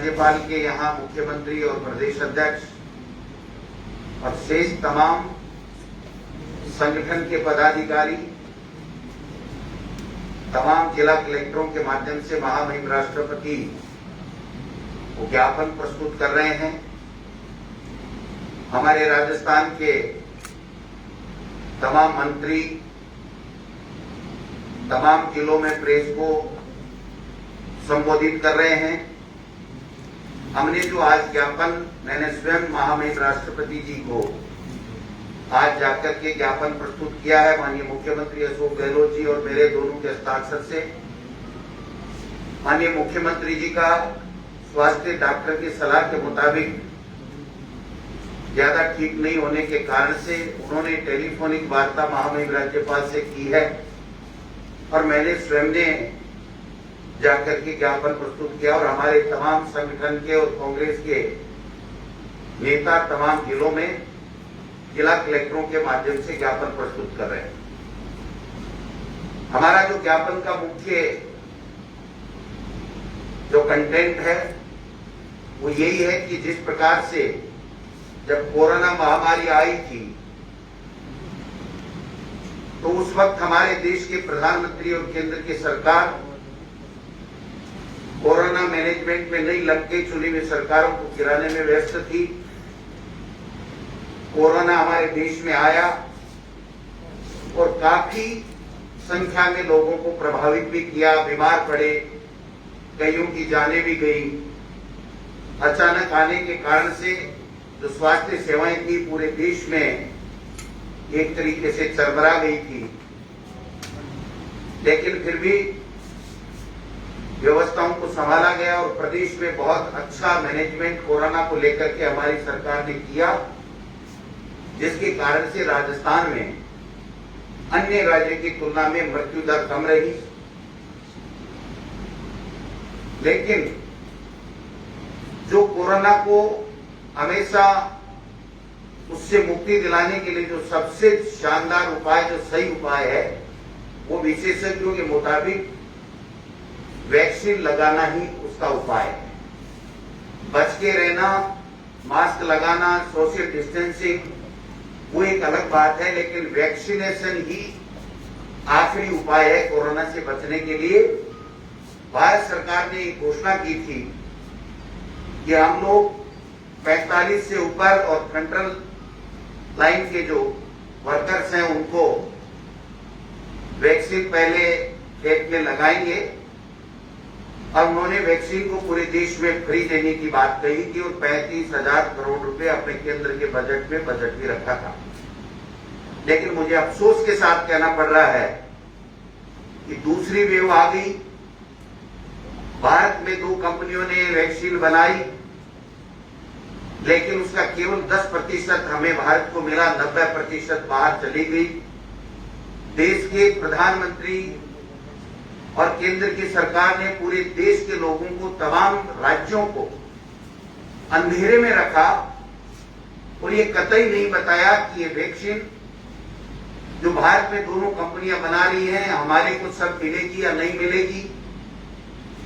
राज्यपाल के यहाँ मुख्यमंत्री और प्रदेश अध्यक्ष और शेष तमाम संगठन के पदाधिकारी, तमाम जिला कलेक्टरों के माध्यम से महामहिम राष्ट्रपति को ज्ञापन प्रस्तुत कर रहे हैं। हमारे राजस्थान के तमाम मंत्री तमाम जिलों में प्रेस को संबोधित कर रहे हैं। हमने जो आज ज्ञापन, मैंने स्वयं महामहिम राष्ट्रपति जी को आज जाकर के ज्ञापन प्रस्तुत किया है माननीय मुख्यमंत्री अशोक गहलोत जी और मेरे दोनों के हस्ताक्षर से। माननीय मुख्यमंत्री जी का स्वास्थ्य डॉक्टर की सलाह के मुताबिक ज्यादा ठीक नहीं होने के कारण से उन्होंने टेलीफोनिक वार्ता महामहिम राज्यपाल से की है और मैंने स्वयं ने जाकर के ज्ञापन प्रस्तुत किया और हमारे तमाम संगठन के और कांग्रेस के नेता तमाम जिलों में जिला कलेक्टरों के माध्यम से ज्ञापन प्रस्तुत कर रहे हैं। हमारा जो ज्ञापन का मुख्य जो कंटेंट है वो यही है कि जिस प्रकार से जब कोरोना महामारी आई थी तो उस वक्त हमारे देश के प्रधानमंत्री और केंद्र की सरकार कोरोना मैनेजमेंट में नई लटके चुनी हुई सरकारों को गिराने में व्यस्त थी। कोरोना हमारे देश में आया और काफी संख्या में लोगों को प्रभावित भी किया, बीमार पड़े, कईयों की जानें भी गई। अचानक आने के कारण से जो स्वास्थ्य सेवाएं थी पूरे देश में एक तरीके से चरमरा गई थी, लेकिन फिर भी व्यवस्थाओं को संभाला गया और प्रदेश में बहुत अच्छा मैनेजमेंट कोरोना को लेकर के हमारी सरकार ने किया, जिसके कारण से राजस्थान में अन्य राज्य की तुलना में मृत्यु दर कम रही। लेकिन जो कोरोना को हमेशा उससे मुक्ति दिलाने के लिए जो सबसे शानदार उपाय, जो सही उपाय है, वो विशेषज्ञों के मुताबिक वैक्सीन लगाना ही उसका उपाय है। बच के रहना, मास्क लगाना, सोशल डिस्टेंसिंग वो एक अलग बात है, लेकिन वैक्सीनेशन ही आखिरी उपाय है कोरोना से बचने के लिए। भारत सरकार ने एक घोषणा की थी कि हम लोग 45 से ऊपर और फ्रंटल लाइन के जो वर्कर्स हैं उनको वैक्सीन पहले खेत में लगाएंगे और उन्होंने वैक्सीन को पूरे देश में फ्री देने की बात कही थी और 35,000 करोड़ रुपए अपने केंद्र के बजट में बजट भी रखा था। लेकिन मुझे अफसोस के साथ कहना पड़ रहा है कि दूसरी वेव आ गई। भारत में 2 कंपनियों ने वैक्सीन बनाई, लेकिन उसका केवल 10% हमें भारत को मिला, 90% बाहर चली गई। देश के प्रधानमंत्री और केंद्र की सरकार ने पूरे देश के लोगों को, तमाम राज्यों को अंधेरे में रखा और ये कतई नहीं बताया कि ये वैक्सीन जो भारत में दोनों कंपनियां बना रही हैं हमारे को सब मिलेगी या नहीं मिलेगी।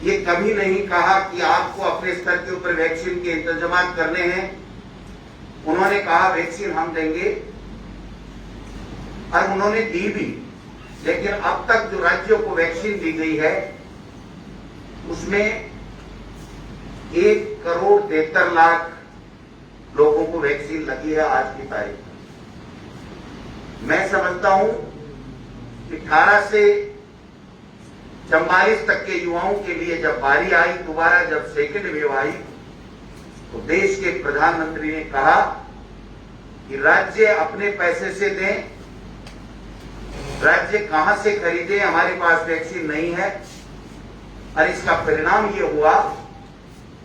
ये कभी नहीं कहा कि आपको अपने स्तर के ऊपर वैक्सीन के इंतजाम करने हैं। उन्होंने कहा वैक्सीन हम देंगे और उन्होंने दी भी, लेकिन अब तक जो राज्यों को वैक्सीन दी गई है उसमें 1,73,00,000 लोगों को वैक्सीन लगी है आज की तारीख में। मैं समझता हूं कि 18 से 44 तक के युवाओं के लिए जब बारी आई, दोबारा जब सेकेंड वेव आई, तो देश के प्रधानमंत्री ने कहा कि राज्य अपने पैसे से दें, राज्य कहां से खरीदे, हमारे पास वैक्सीन नहीं है। और इसका परिणाम ये हुआ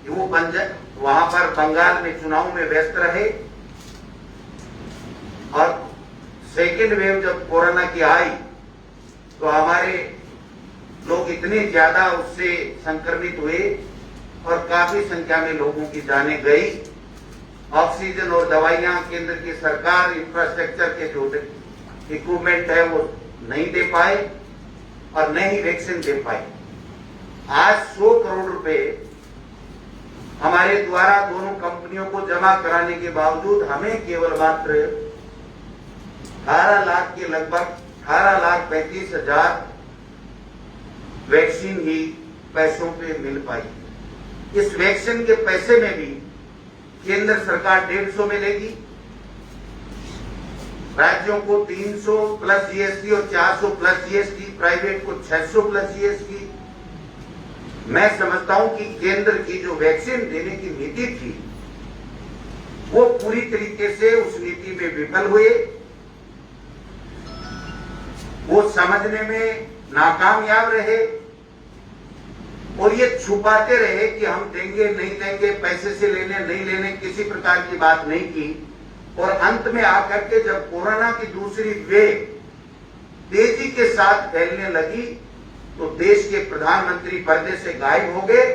कि वो वहां पर बंगाल में चुनाव में व्यस्त रहे और सेकेंड वेव जब कोरोना की आई तो हमारे लोग इतने ज्यादा उससे संक्रमित हुए और काफी संख्या में लोगों की जानें गई। ऑक्सीजन और दवाइयां केंद्र की सरकार इंफ्रास्ट्रक्चर के जो इक्विपमेंट है वो नहीं दे पाए और न ही वैक्सीन दे पाए। आज 100 करोड़ रुपए हमारे द्वारा दोनों कंपनियों को जमा कराने के बावजूद हमें केवल मात्र 18 लाख के लगभग 18,35,000 वैक्सीन ही पैसों पे मिल पाई। इस वैक्सीन के पैसे में भी केंद्र सरकार 150 में लेगी, राज्यों को 300 प्लस जीएसटी और 400 प्लस जीएसटी, प्राइवेट को 600 प्लस जीएसटी। मैं समझता हूं कि केंद्र की जो वैक्सीन देने की नीति थी वो पूरी तरीके से उस नीति में विफल हुए, वो समझने में नाकामयाब रहे और ये छुपाते रहे कि हम देंगे नहीं देंगे, पैसे से लेने नहीं लेने, किसी प्रकार की बात नहीं की। और अंत में आकर के जब कोरोना की दूसरी वेव तेजी के साथ फैलने लगी तो देश के प्रधानमंत्री पर्दे से गायब हो गए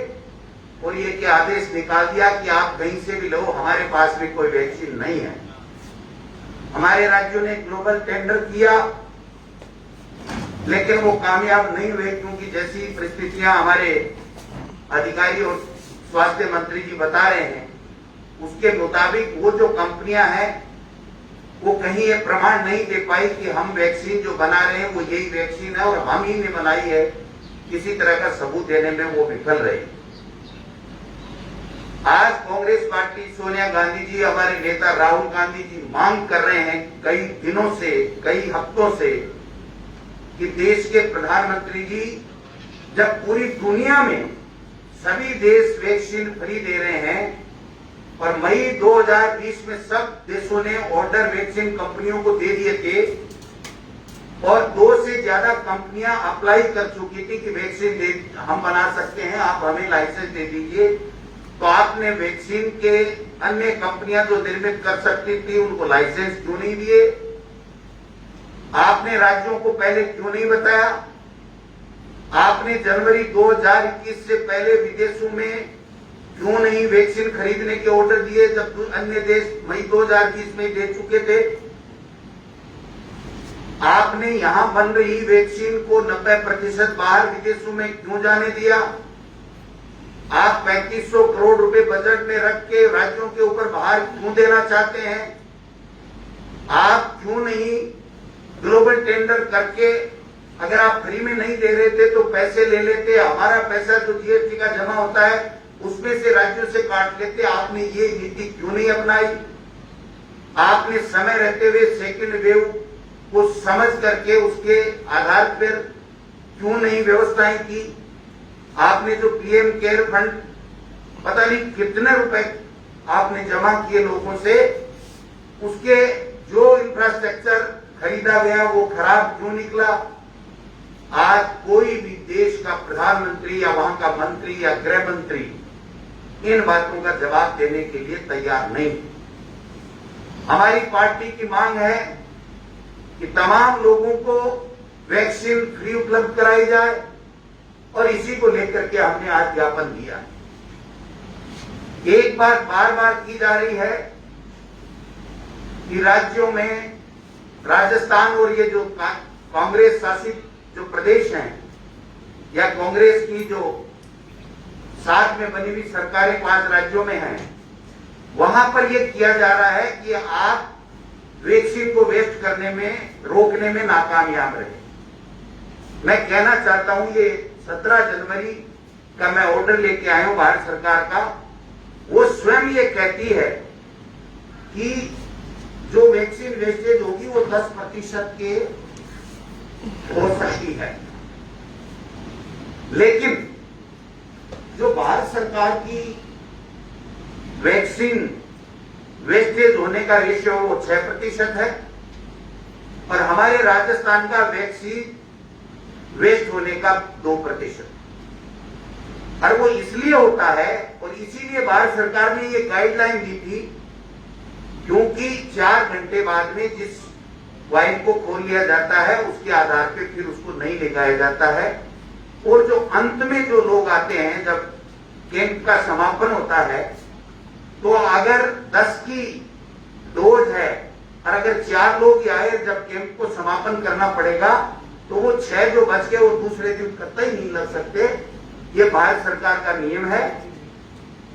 और ये के आदेश निकाल दिया कि आप कहीं से भी लो, हमारे पास भी कोई वैक्सीन नहीं है। हमारे राज्यों ने ग्लोबल टेंडर किया लेकिन वो कामयाब नहीं हुए, क्योंकि जैसी परिस्थितियां हमारे अधिकारी और स्वास्थ्य मंत्री जी बता रहे हैं उसके मुताबिक वो जो कंपनियां हैं वो कहीं ये प्रमाण नहीं दे पाई कि हम वैक्सीन जो बना रहे हैं वो यही वैक्सीन है और हम ही ने बनाई है, किसी तरह का सबूत देने में वो विफल रहे। आज कांग्रेस पार्टी, सोनिया गांधी जी, हमारे नेता राहुल गांधी जी मांग कर रहे हैं कई दिनों से, कई हफ्तों से कि देश के प्रधानमंत्री जी, जब पूरी दुनिया में सभी देश वैक्सीन फ्री दे रहे हैं और मई 2020 में सब देशों ने ऑर्डर वैक्सीन कंपनियों को दे दिए थे और 2 से ज्यादा कंपनियां अप्लाई कर चुकी थी कि वैक्सीन हम बना सकते हैं, आप हमें लाइसेंस दे दीजिए, तो आपने वैक्सीन के अन्य कंपनियां जो निर्मित कर सकती थी उनको लाइसेंस क्यों नहीं दिए? आपने राज्यों को पहले क्यों नहीं बताया? आपने जनवरी 2021 से पहले विदेशों में क्यों नहीं वैक्सीन खरीदने के ऑर्डर दिए जब अन्य देश मई 2020 में दे चुके थे? आपने यहां बन रही वैक्सीन को 90% बाहर विदेशों में क्यों जाने दिया? आप 3500 करोड़ रुपए बजट में रख के राज्यों के ऊपर बाहर क्यों देना चाहते हैं? आप क्यों नहीं ग्लोबल टेंडर करके, अगर आप फ्री में नहीं दे रहे थे तो पैसे ले लेते, हमारा पैसा जो जीएसटी का जमा होता है उसमें से राज्यों से काट लेते? आपने ये नीति क्यों नहीं अपनाई? आपने समय रहते हुए सेकेंड वेव को समझ करके उसके आधार पर क्यों नहीं व्यवस्थाएं की? आपने जो पीएम केयर फंड पता नहीं कितने रुपए आपने जमा किए लोगों से, उसके जो इंफ्रास्ट्रक्चर खरीदा गया वो खराब क्यों निकला? आज कोई भी देश का प्रधानमंत्री या वहां का मंत्री या गृह मंत्री इन बातों का जवाब देने के लिए तैयार नहीं। हमारी पार्टी की मांग है कि तमाम लोगों को वैक्सीन फ्री उपलब्ध कराई जाए और इसी को लेकर के हमने आज ज्ञापन दिया। एक बात बार बार की जा रही है कि राज्यों में, राजस्थान और ये जो कांग्रेस शासित जो प्रदेश हैं या कांग्रेस की जो साथ में बनी हुई सरकारें 5 राज्यों में हैं, वहां पर यह किया जा रहा है कि आप वैक्सीन को वेस्ट करने में, रोकने में नाकामयाब रहे। मैं कहना चाहता हूं ये 17 जनवरी का मैं ऑर्डर लेके आया हूं भारत सरकार का, वो स्वयं ये कहती है कि जो वैक्सीन वेस्टेज होगी वो 10% के हो सकती है, लेकिन जो भारत सरकार की वैक्सीन वेस्टेज होने का रेशियो वो 6% है और हमारे राजस्थान का वैक्सीन वेस्ट होने का 2%। और वो इसलिए होता है और इसीलिए भारत सरकार ने ये गाइडलाइन दी थी क्योंकि 4 घंटे बाद में जिस वाइन को खोल लिया जाता है उसके आधार पे फिर उसको नहीं लगाया जाता है और जो अंत में जो लोग आते हैं जब कैंप का समापन होता है तो अगर 10 की डोज है और अगर 4 लोग आए जब कैंप को समापन करना पड़ेगा तो वो 6 जो बच गए वो दूसरे दिन कतई नहीं लग सकते। ये भारत सरकार का नियम है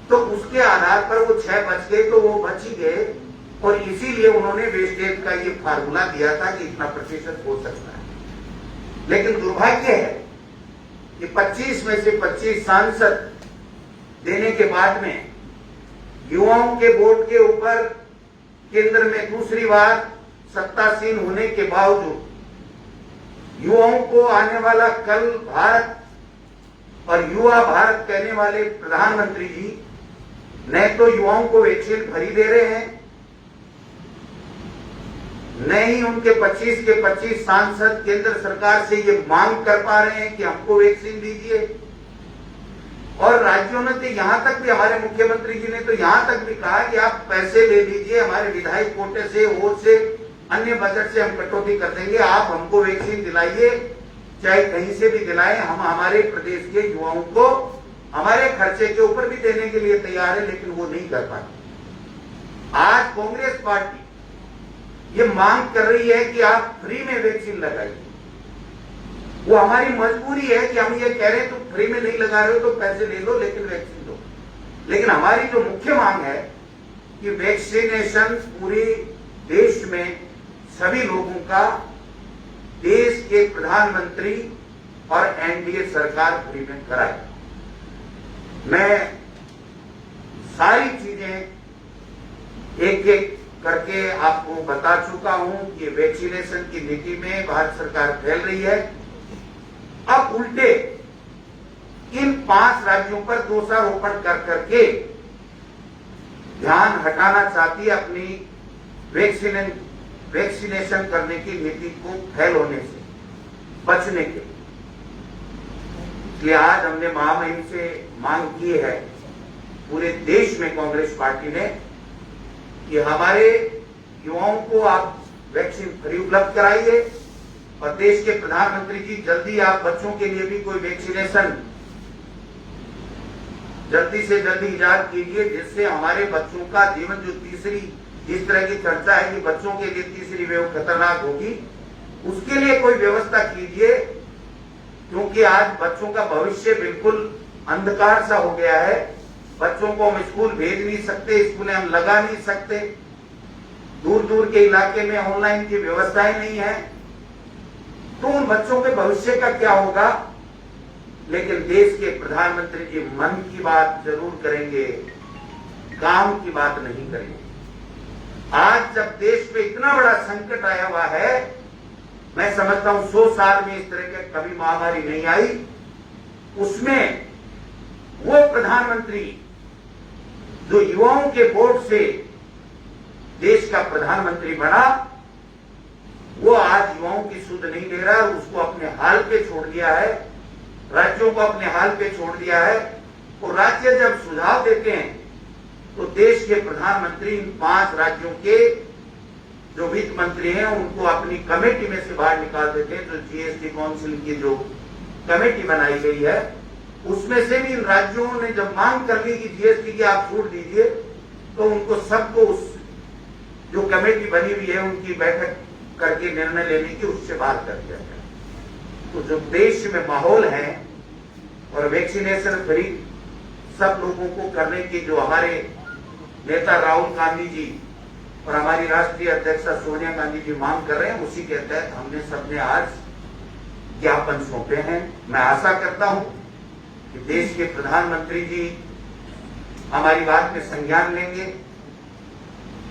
तो उसके आधार पर वो 6 बच गए तो वो बच ही गए, और इसीलिए उन्होंने वेस्टेज का ये फार्मूला दिया था कि इतना प्रतिशत हो सकता है। लेकिन दुर्भाग्य है कि 25 में से 25 सांसद देने के बाद में युवाओं के वोट के ऊपर केंद्र में दूसरी बार सत्तासीन होने के बावजूद युवाओं को आने वाला कल भारत और युवा भारत कहने वाले प्रधानमंत्री जी न तो युवाओं को वैक्सीन फ्री दे रहे हैं, न ही उनके 25 के 25 सांसद केंद्र सरकार से ये मांग कर पा रहे हैं कि हमको वैक्सीन दीजिए। और राज्यों ने तो यहां तक भी, हमारे मुख्यमंत्री जी ने तो यहां तक भी कहा कि आप पैसे ले लीजिए हमारे विधायक कोटे से, और से अन्य बजट से हम कटौती कर देंगे, आप हमको वैक्सीन दिलाइए, चाहे कहीं से भी दिलाएं, हम हमारे प्रदेश के युवाओं को हमारे खर्चे के ऊपर भी देने के लिए तैयार है। लेकिन वो नहीं कर पाते। आज कांग्रेस पार्टी ये मांग कर रही है कि आप फ्री में वैक्सीन लगाइए। वो हमारी मजबूरी है कि हम ये कह रहे हैं तो फ्री में नहीं लगा रहे हो तो पैसे ले लो, लेकिन वैक्सीन दो। लेकिन हमारी जो मुख्य मांग है कि वैक्सीनेशन पूरे देश में सभी लोगों का देश के प्रधानमंत्री और एनडीए सरकार फ्री में कराए। मैं सारी चीजें एक एक करके आपको बता चुका हूं कि वैक्सीनेशन की नीति में भारत सरकार फैल रही है। अब उल्टे इन 5 राज्यों पर दोषारोपण कर करके ध्यान हटाना चाहती है अपनी वैक्सीनेशन करने की नीति को फैल होने से बचने के। इसलिए आज हमने महामहिम से मांग की है पूरे देश में कांग्रेस पार्टी ने कि हमारे युवाओं को आप वैक्सीन फ्री उपलब्ध कराइए, और देश के प्रधानमंत्री जी जल्दी आप बच्चों के लिए भी कोई वैक्सीनेशन जल्दी से जल्दी इजाद कीजिए, जिससे हमारे बच्चों का जीवन, जो तीसरी जिस तरह की चर्चा है कि बच्चों के लिए तीसरी वेव खतरनाक होगी, उसके लिए कोई व्यवस्था कीजिए। क्योंकि आज बच्चों का भविष्य बिल्कुल अंधकार सा हो गया है। बच्चों को हम स्कूल भेज नहीं सकते, स्कूलें हम लगा नहीं सकते, दूर दूर के इलाके में ऑनलाइन की व्यवस्थाएं नहीं है, तो उन बच्चों के भविष्य का क्या होगा। लेकिन देश के प्रधानमंत्री जी मन की बात जरूर करेंगे, काम की बात नहीं करेंगे। आज जब देश पे इतना बड़ा संकट आया हुआ है, मैं समझता हूं 100 साल में इस तरह की कभी महामारी नहीं आई, उसमें वो प्रधानमंत्री जो युवाओं के वोट से देश का प्रधानमंत्री बना, वो आज युवाओं की सुध नहीं ले रहा, उसको अपने हाल पे छोड़ दिया है, राज्यों को अपने हाल पे छोड़ दिया है। और राज्य जब सुझाव देते हैं तो देश के प्रधानमंत्री इन 5 राज्यों के जो वित्त मंत्री हैं उनको अपनी कमेटी में से बाहर निकाल देते हैं। जो जीएसटी काउंसिल की जो कमेटी बनाई गई है, उसमें से भी इन राज्यों ने जब मांग कर ली कि जीएसटी की आप छूट दीजिए, तो उनको सबको उस जो कमेटी बनी हुई है उनकी बैठक करके निर्णय लेने की उससे बाहर कर दिया गया। तो जो देश में माहौल है और वैक्सीनेशन फ्री सब लोगों को करने की जो हमारे नेता राहुल गांधी जी और हमारी राष्ट्रीय अध्यक्षा सोनिया गांधी जी मांग कर रहे हैं, उसी के तहत हमने सबने आज ज्ञापन सौंपे हैं। मैं आशा करता हूं कि देश के प्रधानमंत्री जी हमारी बात में संज्ञान लेंगे।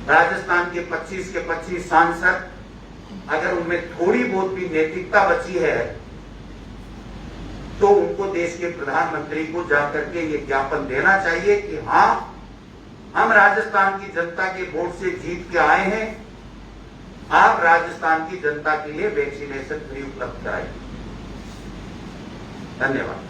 राजस्थान के 25 के 25 सांसद, अगर उनमें थोड़ी बहुत भी नैतिकता बची है तो उनको देश के प्रधानमंत्री को जाकर के ये ज्ञापन देना चाहिए कि हाँ, हम राजस्थान की जनता के वोट से जीत के आए हैं, आप राजस्थान की जनता के लिए वैक्सीनेशन फ्री उपलब्ध कराइए। धन्यवाद।